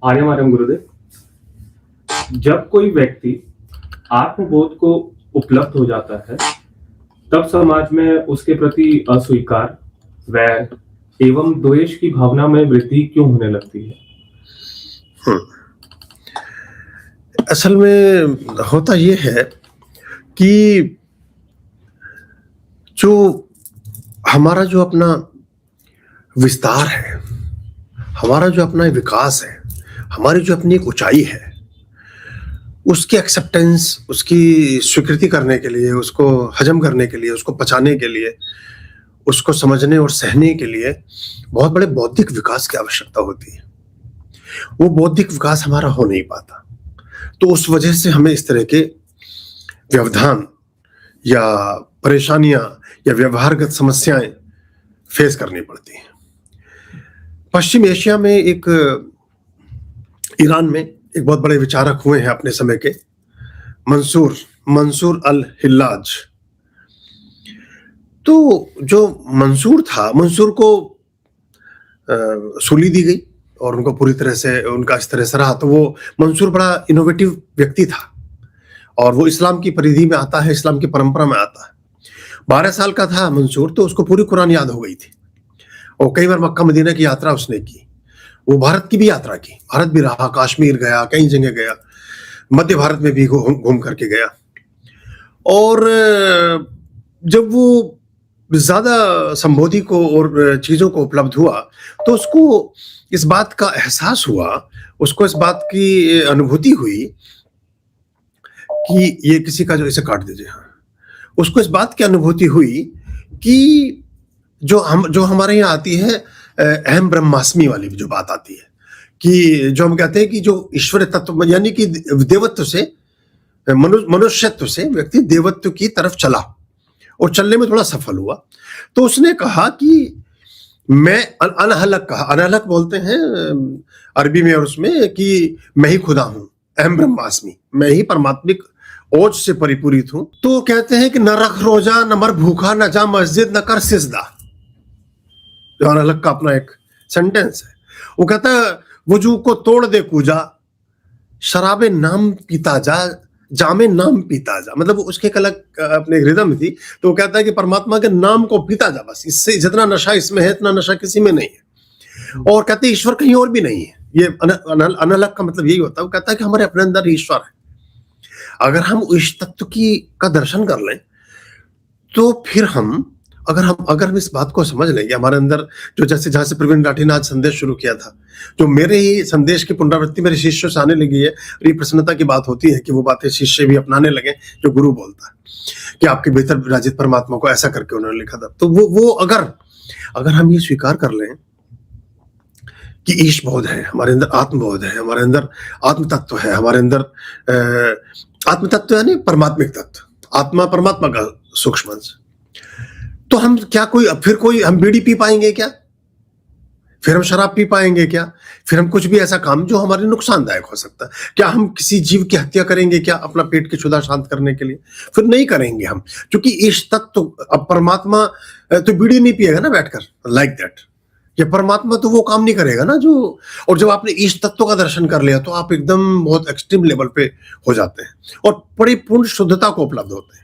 आर्यमानव गुरुदेव, जब कोई व्यक्ति आत्मबोध को उपलब्ध हो जाता है, तब समाज में उसके प्रति अस्वीकार, वैर एवं द्वेष की भावना में वृद्धि क्यों होने लगती है? असल में होता ये है कि जो हमारा जो अपना विस्तार है, हमारा जो अपना विकास है, हमारी जो अपनी एक ऊंचाई है, उसकी एक्सेप्टेंस, उसकी स्वीकृति करने के लिए, उसको हजम करने के लिए, उसको पचाने के लिए, उसको समझने और सहने के लिए बहुत बड़े बौद्धिक विकास की आवश्यकता होती है। वो बौद्धिक विकास हमारा हो नहीं पाता, तो उस वजह से हमें इस तरह के व्यवधान या परेशानियां या व्यवहारगत समस्याएं फेस करनी पड़ती हैं। पश्चिम एशिया में ईरान में एक बहुत बड़े विचारक हुए हैं अपने समय के, मंसूर अल हिल्लाज। तो जो मंसूर को सूली दी गई और उनको पूरी तरह से उनका इस तरह से रहा। तो वो मंसूर बड़ा इनोवेटिव व्यक्ति था और वो इस्लाम की परिधि में आता है, इस्लाम की परंपरा में आता है। 12 साल का था मंसूर, तो उसको पूरी कुरान याद हो गई थी और कई बार मक्का मदीना की यात्रा उसने की। वो भारत की भी यात्रा की, भारत भी रहा, कश्मीर गया, कई जगह गया, मध्य भारत में भी घूम करके गया। और जब वो ज्यादा संबोधि को और चीजों को उपलब्ध हुआ, तो उसको इस बात का एहसास हुआ, उसको इस बात की अनुभूति हुई कि ये किसी का जो इसे काट दीजिए, हाँ, उसको इस बात की अनुभूति हुई कि जो हमारे यहाँ आती है अहम ब्रह्मास्मि वाली जो बात आती है, कि जो हम कहते हैं कि जो ईश्वर तत्व यानी कि देवत्व से मनुष्यत्व से व्यक्ति देवत्व की तरफ चला और चलने में थोड़ा सफल हुआ। तो उसने कहा कि मैं अनहलक बोलते हैं अरबी में और उसमें, कि मैं ही खुदा हूं, अहम ब्रह्मास्मि, मैं ही परमात्मिक ओज से परिपूरित हूं। तो कहते हैं कि न रख रोजा, न मर भूखा, न जा मस्जिद, न कर सिजदा। जो अनहलक का अपना एक सेंटेंस है। वो कहता है वजू को तोड़ दे कूजा, शराबे नाम पीता जा, जामे नाम पीता जा। मतलब उसके एक अलग अपने रिदम थी। तो वो कहता है कि परमात्मा के नाम को पीता जा, बस इससे जितना नशा इसमें है इतना नशा किसी में नहीं है। और कहते हैं ईश्वर कहीं और भी नहीं है। ये अनलग का मतलब यही होता है। वो कहता है कि हमारे अपने अंदर ईश्वर है। अगर हम इस तत्व का दर्शन कर लें, तो फिर अगर हम इस बात को समझ लेंगे, हमारे अंदर जो जहां से प्रवीण राठी ने आज संदेश शुरू किया था, जो मेरे ही संदेश की पुनरावृत्ति मेरे शिष्यों से आने लगी है, और ये प्रसन्नता की बात होती है कि वो बातें शिष्य भी अपनाने लगे जो गुरु बोलता है कि आपके भीतर विराजित परमात्मा को ऐसा करके उन्होंने लिखा था। तो वो अगर हम ये स्वीकार कर लें कि ईश बोध है हमारे अंदर, आत्मबोध है हमारे अंदर, आत्म तत्व है हमारे अंदर, आत्म तत्व यानी परमात्मिक तत्व, आत्मा परमात्मा का सूक्ष्म अंश। तो हम हम बीड़ी पी पाएंगे क्या? फिर हम शराब पी पाएंगे क्या? फिर हम कुछ भी ऐसा काम जो हमारे नुकसानदायक हो सकता है, क्या हम किसी जीव की हत्या करेंगे क्या अपना पेट की क्षुधा शांत करने के लिए? फिर नहीं करेंगे हम, क्योंकि इस तत्व अब परमात्मा तो बीड़ी नहीं पिएगा ना बैठकर, लाइक दैट। ये परमात्मा तो वो काम नहीं करेगा ना जो। और जब आपने इस तत्व का दर्शन कर लिया, तो आप एकदम बहुत एक्सट्रीम लेवल पे हो जाते हैं और परिपूर्ण शुद्धता को उपलब्ध होते हैं।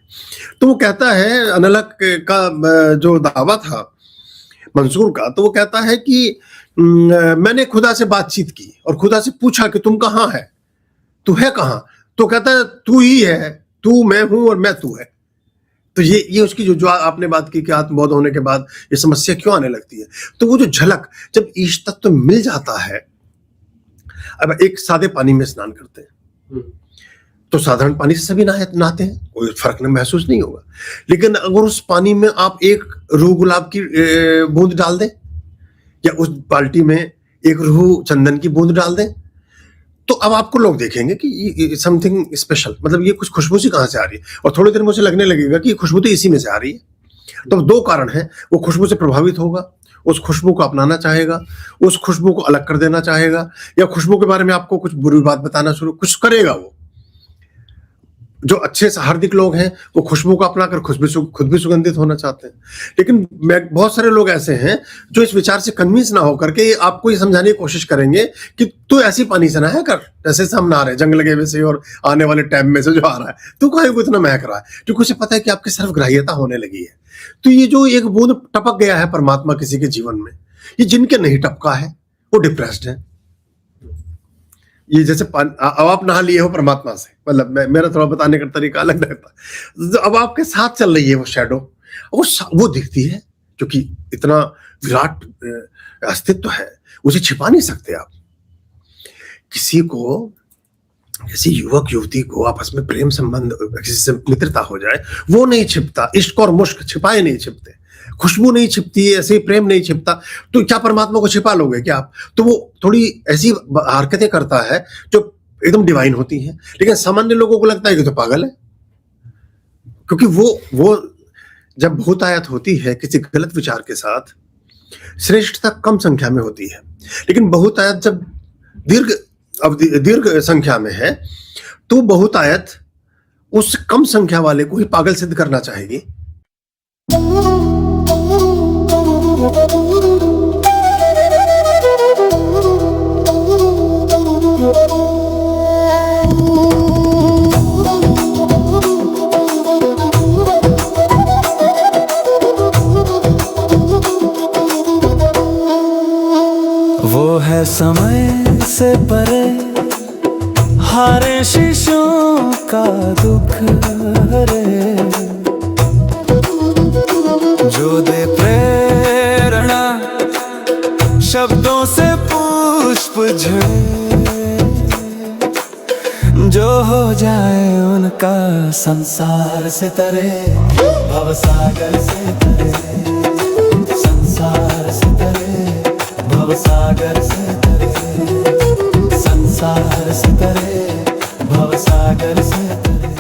तो वो कहता है, अनलक का जो दावा था मंसूर का, तो वो कहता है कि मैंने खुदा से बातचीत की और खुदा से पूछा कि तुम कहाँ है, तू है कहाँ? तो कहता है तू ही है, तू मैं हूं और मैं तू है। तो ये उसकी जो आपने बात की कि आत्मबोध होने के बाद ये समस्या क्यों आने लगती है, तो वो जो झलक जब ईश तत्व मिल जाता है। अब एक सादे पानी में स्नान करते हैं, तो साधारण पानी से सभी नहाते हैं, कोई फर्क महसूस नहीं होगा। लेकिन अगर उस पानी में आप एक रूह गुलाब की बूंद डाल दें, या उस बाल्टी में एक रूह चंदन की बूंद डाल दें, तो अब आपको लोग देखेंगे कि समथिंग स्पेशल, मतलब ये कुछ खुशबू सी कहां से आ रही है। और थोड़ी देर में उसे लगने लगेगा कि खुशबू तो इसी में से आ रही है। तो 2 कारण हैं, वो खुशबू से प्रभावित होगा, उस खुशबू को अपनाना चाहेगा, उस खुशबू को अलग कर देना चाहेगा, या खुशबू के बारे में आपको कुछ बुरी बात बताना शुरू कुछ करेगा वो। जो अच्छे से हार्दिक लोग हैं वो खुशबू को अपनाकर खुद भी सुगंधित होना चाहते हैं। लेकिन बहुत सारे लोग ऐसे हैं जो इस विचार से कन्विंस ना होकर के आपको ये समझाने की कोशिश करेंगे कि तू ऐसी पानी से नहाया कर जैसे से हम नहा रहे हैं, जंग लगे हुए से और आने वाले टाइम में से जो आ रहा है, तू काहे को इतना महक रहा है, क्योंकि उसे पता है कि आपकी सर्वग्राह्यता होने लगी है। तो ये जो एक बूंद टपक गया है परमात्मा किसी के जीवन में, ये जिनके नहीं टपका है वो डिप्रेस्ड है। ये जैसे अब आप नहा लिए हो परमात्मा से, मतलब मेरा थोड़ा बताने का तरीका अलग रहता है। तो अब आपके साथ चल रही है वो शैडो, वो दिखती है, क्योंकि इतना विराट अस्तित्व है, उसे छिपा नहीं सकते आप। किसी युवक युवती को आपस में प्रेम संबंध, किसी से मित्रता हो जाए, वो नहीं छिपता। इश्क और मुश्क छिपाए नहीं छिपते, खुशबू नहीं छिपती, ऐसे प्रेम नहीं छिपता। तो क्या परमात्मा को छिपा लोगे क्या आप? तो वो थोड़ी ऐसी हरकतें करता है जो एकदम डिवाइन होती हैं, लेकिन सामान्य लोगों को लगता है कि तो पागल है। क्योंकि वो जब बहुतायत होती है किसी गलत विचार के साथ, श्रेष्ठता कम संख्या में होती है, लेकिन बहुतायत जब दीर्घ संख्या में है, तो बहुतायत उस कम संख्या वाले को ही पागल सिद्ध करना चाहेगी। वो है समय से परे, हारे शीशों का दुख हरे, जो दे प्रेरणा शब्दों से पुष्प झड़े, जो हो जाए उनका संसार से तरे, भवसागर से तरे, संसार से तरे, भवसागर से तरे, संसार से तरे, भवसागर से तरे।